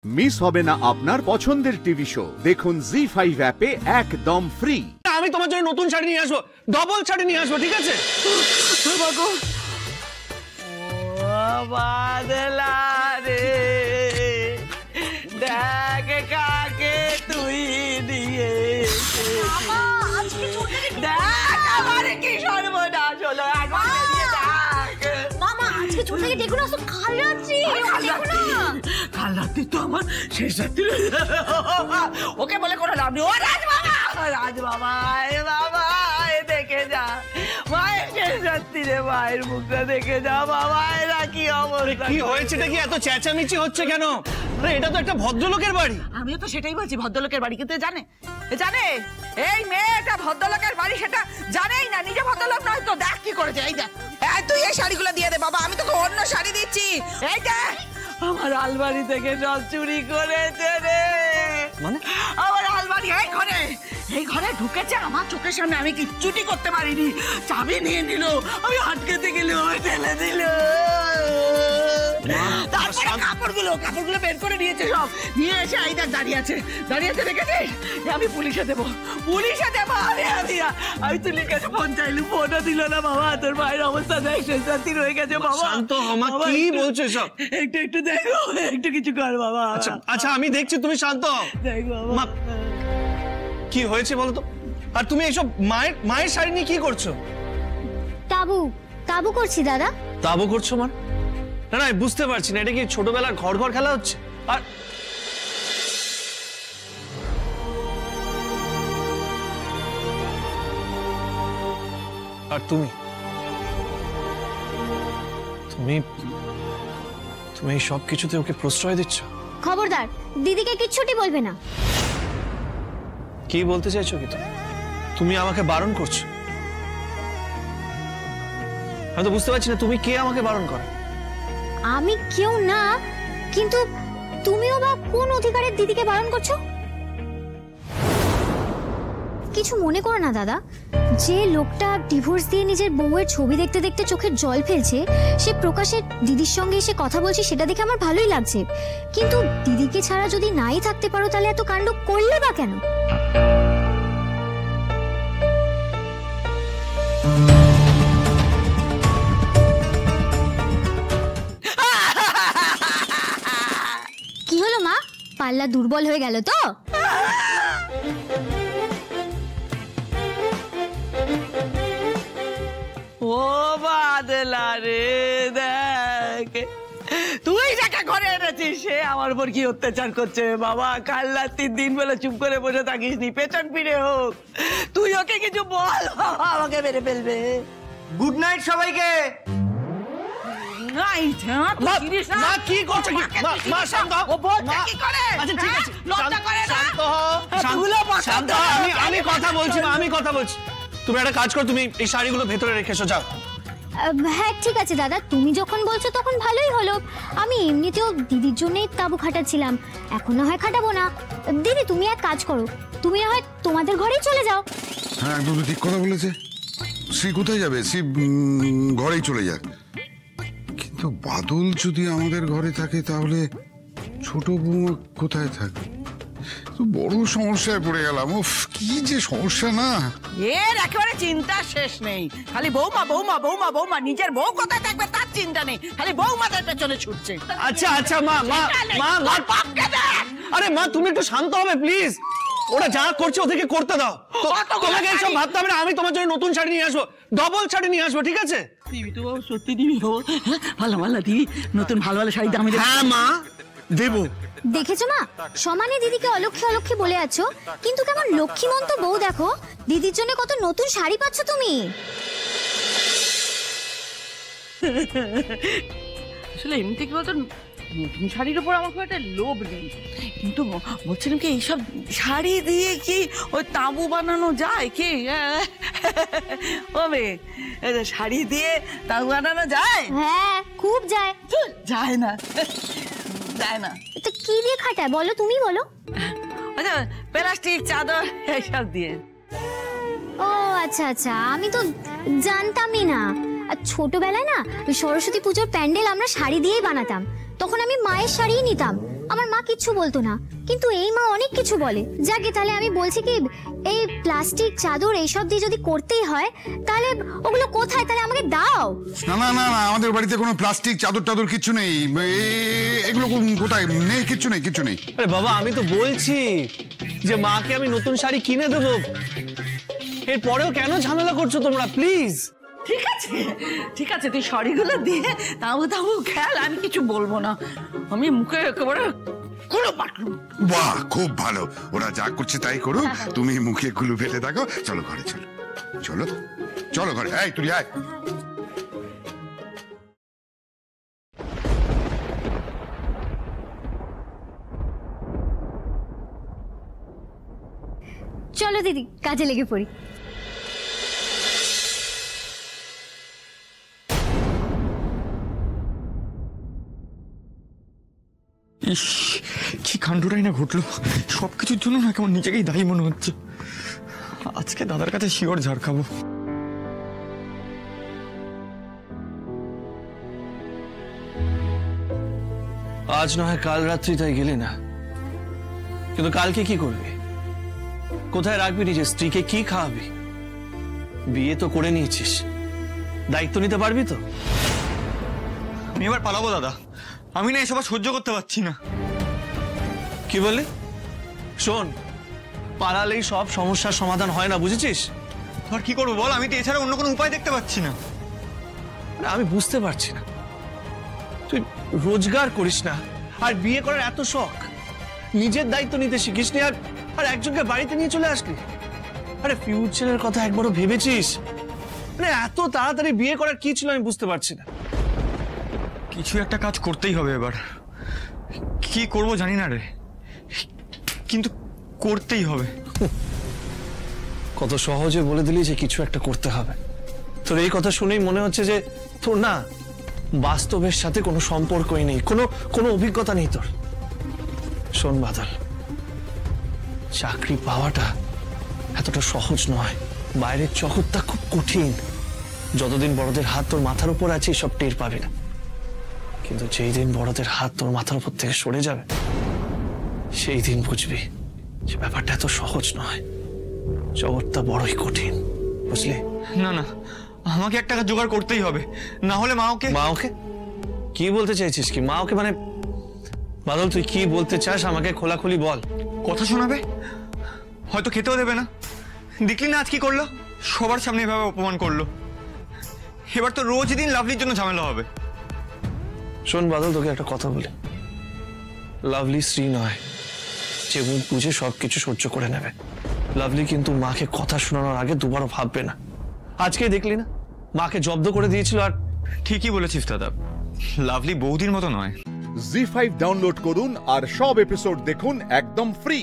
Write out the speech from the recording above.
Miss হবে না আপনার পছন্দের টিভি শো। দেখুন জি5 অ্যাপে একদম ফ্রি। আমি তোমার জন্য নতুন শাড়ি নিয়ে আসবো, ডবল শাড়ি নিয়ে আসবো, ঠিক আছে? বাদলা রে দেখ কাকে তুই দিয়ে দেখ আমার কি সর্বনাশ হলো। কাল রাত্রি তো আমার শেষ রাত্রি। ওকে বলে কোনো লাভ নেই। ও রাজ বাবা বাবা দেখে যা মায়ের শেষ রাত্রি রে, মায়ের মুখটা দেখে যা বাবা। এরা কি অবস্থা, কি হয়েছে? কি এত চেঁচামেচি হচ্ছে কেন? এটা তো একটা ভদ্রলোকের বাড়ি। আমিও তো সেটাই বলছি, ভদ্রলোকের বাড়ি। কিন্তু জানে এই মেয়েটা ভদ্রলোকের বাড়ি সেটা জানেই না। নিজে ভদ্রলোক নয় তো। দেখ কি করেছে। এই দেখ, তুই এই শাড়িগুলো দিয়ে দে বাবা, আমি তোকে অন্য শাড়ি দিচ্ছি। এই দেখ আমার আলমারি থেকে সব চুরি করেছে রে। মানে আমার আলমারি এই ঘরে ঢুকেছে আমার চোখের সামনে, আমি কিচ্ছুটি করতে পারিনি। চাবি নিয়ে নিল, আমি আটকাতে গেলে ওই ঠেলে দিল। তারপরে কাপড়গুলো বের করে নিয়েছে, সব নিয়ে এসে এই দেখ দাঁড়িয়ে আছে দেখেছিস? আমি পুলিশে দেবো। আরে আমি তুলির কাছে ফোন চাইলু, ফোনও দিল না বাবা। তোর ভাইয়ের অবস্থা দেখ, শেষ রাত্রি রয়ে গেছে বাবা। শান্ত হ মা, কি বলছো সব? একটু দেখো, একটু কিছু কর বাবা। আচ্ছা আমি দেখছি, তুমি শান্ত হও। দেখ বাবা কি হয়েছে বলো তো? আর তুমি এইসব মায়ের শাড়ি নিয়ে কি করছো? তাবু করছি দাদা। তাবু করছো মানে? না বুঝতে পারছি না, এটা কি ছোটবেলার ঘর খেলা হচ্ছে? আর তুমি এই সব কিছুতে ওকে প্রশ্রয় দিচ্ছ? খবরদার, দিদিকে কিচ্ছুটি বলবে না। কি বলতে চাইছো কি তুমি আমাকে বারণ করছো? আমি তো বুঝতে পারছি না তুমি কে আমাকে বারণ করে। আমি কেউ না, কিন্তু তুমিও বা কোন অধিকারের দিদিকে বারণ করছো? কিছু মনে করো না দাদা, যে লোকটা ডিভোর্স দিয়ে নিজের বউয়ের ছবি দেখতে দেখতে চোখের জল ফেলছে, সে প্রকাশ্যে দিদির সঙ্গে এসে কথা বলছে, সেটা দেখে আমার ভালোই লাগছে। কিন্তু দিদিকে ছাড়া যদি নাই থাকতে পারো, তাহলে এত কাণ্ড করলে বা কেন? কি হলো মা, পাল্লা দুর্বল হয়ে গেল তো? ও বাদলা রে দেখ, তুই যাকে ঘরে এনেছিস সে আমার উপর কি অত্যাচার করছে বাবা। কাল রাত্রির দিন বেলা চুপ করে বসে থাকিস নি, পেছন ফিরে হোক। তুই ওকে কিছু বল, আমাকে মেরে ফেলবে। গুড নাইট সবাইকে। কি করছো? মা শান্ত হও। ও বলছে কি করে? আচ্ছা ঠিক আছে, লজ্জা করে না? শান্ত হও। আমি কথা বলছি মা, আমি কথা বলছি। তুমি একটা কাজ করো, তুমি এই শাড়িগুলো ভেতরে রেখে এসো, যাও। হ্যাঁ ঠিক আছে দাদা, তুমি যখন বলছো তখন ভালোই হলো। আমি এমনিতেও দিদির জন্যই তাবু খাটাচ্ছিলাম, এখন না হয় খাটাবো না। দিদি তুমি এক কাজ করো, তুমি না হয় তোমাদের ঘরেই চলে যাও। হ্যাঁ একদম ঠিক কথা বলেছে। শ্রী কোথায় যাবে? শ্রী ঘরেই চলে যাক। কিন্তু বাদল যদি আমাদের ঘরে থাকে, তাহলে ছোট বৌমা কোথায় থাকবে? তো বড় সমস্যায় পড়ে গেলাম। উফ, কি যে সমস্যা না! এর একেবারে চিন্তা শেষ নেই। খালি বৌমা বৌমা বৌমা বৌমা, নিজের বউ কোথায় থাকবে তার চিন্তা নেই, খালি বৌমাদের পেছনে ছুটছে। আচ্ছা মা। আরে মা তুমি একটু শান্ত হবে প্লিজ। ওরা যা করছে ওদেরকে করতে দাও। তোমাকে এইসব ভাবতে হবে না। আমি তোমার জন্য নতুন শাড়ি নিয়ে আসবো, ডবল শাড়ি নিয়ে আসবো, ঠিক আছে? দিবি তো বাবু, সত্যি দিবি বাবু? ভালো দিবি, নতুন ভালো শাড়ি দামি। হ্যাঁ মা দেবো। দেখেছো মা, সমানে দিদিকে অলক্ষী বলে আছো, কিন্তু কেমন লক্ষ্মীমন্ত বউ দেখো। দিদির জন্য কত নতুন শাড়ি পাচ্ছ তুমি। আসলে এমনিতে কি বলতো, নতুন শাড়ির উপর আমার খুব একটা লোভ নেই, কিন্তু বলছিলাম কি এইসব শাড়ি দিয়ে কি ওই তাঁবু বানানো যায় কি? ও মেয়ে, শাড়ি দিয়ে তাঁবু বানানো যায়? হ্যাঁ খুব যায়। যায় না তো কি দিয়ে খাটায় বলো, তুমি বলো। আচ্ছা প্লাস্টিক চাদর এইসব দিয়ে। ও আচ্ছা, আমি তো জানতামই না। আর ছোটবেলায় না সরস্বতী পুজোর প্যান্ডেল আমরা শাড়ি দিয়েই বানাতাম। তখন আমি মায়ের শাড়িই নিতাম, আমার মা কিচ্ছু বলতো না। কিন্তু এই মা অনেক কিছু বলে। যাকে তাহলে আমি বলছি কি, এই প্লাস্টিক চাদর এইসব দিয়ে যদি করতেই হয় তাহলে ওগুলো কোথায়, তাহলে আমাকে দাও। না না না না, আমাদের বাড়িতে কোনো প্লাস্টিক চাদর টাদর কিচ্ছু নেই। এগুলো কোথায় নেই? কিচ্ছু নেই, কিচ্ছু নেই। আরে বাবা, আমি তো বলছি যে মাকে আমি নতুন শাড়ি কিনে দেবো, এরপরেও কেন ঝামেলা করছো তোমরা? প্লিজ। ঠিক আছে ঠিক আছে, তুই শাড়িগুলো দিয়ে তাও তাও খেয়াল, আমি কিছু বলবো না। আমি মুখে একেবারে কুলো পাটলুম। বাহ, খুব ভালো। ওরা যা করছে তাই করুক, তুমি মুখে কুলু ফেলে থাকো। চলো ঘরে, চলো চলো চলো ঘরে। এই তুই আয়। চলো দিদি, কাজে লেগে পড়ি। ইস, কি কাণ্ডটাই না ঘটলো। সবকিছুর জন্য না কেমন নিজেকেই দায়ী মনে হচ্ছে। আজকে দাদার কাছে শিওর ঝাড় খাবো। আজ না হয় কাল রাত্রি তাই গেলি না, কিন্তু কালকে কি করবি? কোথায় রাখবি নিজের স্ত্রীকে? কি খাওয়াবি? বিয়ে তো করে নিয়েছিস, দায়িত্ব নিতে পারবি তো? আমি এবার পালাবো দাদা, আমি না এসব আর সহ্য করতে পারছি না। কি বললি? শোন, পালালেই সব সমস্যার সমাধান হয় না, বুঝেছিস? আর কি করবো বল, আমি তো এছাড়া অন্য কোনো উপায় দেখতে পাচ্ছি না। আমি বুঝতে পারছি না, তুই রোজগার করিস না আর বিয়ে করার এত শখ, নিজের দায়িত্ব নিতে শিখিস নি, আর একজনকে বাড়িতে নিয়ে চলে আসলি। আরে ফিউচারের কথা একবারও ভেবেছিস? মানে এত তাড়াতাড়ি বিয়ে করার কি ছিল আমি বুঝতে পারছি না। কিছু একটা কাজ করতেই হবে এবার। কি করব জানি না রে, কিন্তু করতেই হবে। কত সহজে বলে দিলি যে কিছু একটা করতে হবে। তোর এই কথা শুনেই মনে হচ্ছে যে তোর না বাস্তবের সাথে কোনো সম্পর্কই নেই, কোনো অভিজ্ঞতা নেই তোর। শোন বাদল, চাকরি পাওয়াটা এতটা সহজ নয়, বাইরের জগৎটা খুব কঠিন। যতদিন বড়দের হাত তোর মাথার উপর আছে সব টের পাবি না, কিন্তু যেই দিন বড়দের হাত তোর মাথার উপর থেকে সরে যাবে সেই দিন বুঝবি যে ব্যাপারটা এত সহজ নয়, জগৎটা বড়ই কঠিন, বুঝলি? না না, আমাকে একটা টাকা জোগাড় করতেই হবে, না হলে মা ওকে। মা ওকে? কি বলতে চাইছিস? কি মা ওকে মানে? বাদল, তুই কি বলতে চাস আমাকে খোলাখুলি বল। কথা শোনাবে, হয়তো খেতেও দেবে না। দেখলি না আজ কি করলো, সবার সামনে এভাবে অপমান করলো। এবার তো রোজ দিন লাভলির জন্য ঝামেলা হবে। শোন বাদল, তোকে একটা কথা বলি, লাভলি স্ত্রী নয় যে মুখ বুঝে সবকিছু সহ্য করে নেবে। লাভলি কিন্তু মাকে কথা শোনানোর আগে দুবারও ভাববে না। আজকে দেখলি না, মাকে জব্দ করে দিয়েছিল। আর ঠিকই বলেছিস দাদা, লাভলি বৌদির মতো নয়। জি5 ডাউনলোড করুন আর সব এপিসোড দেখুন একদম ফ্রি।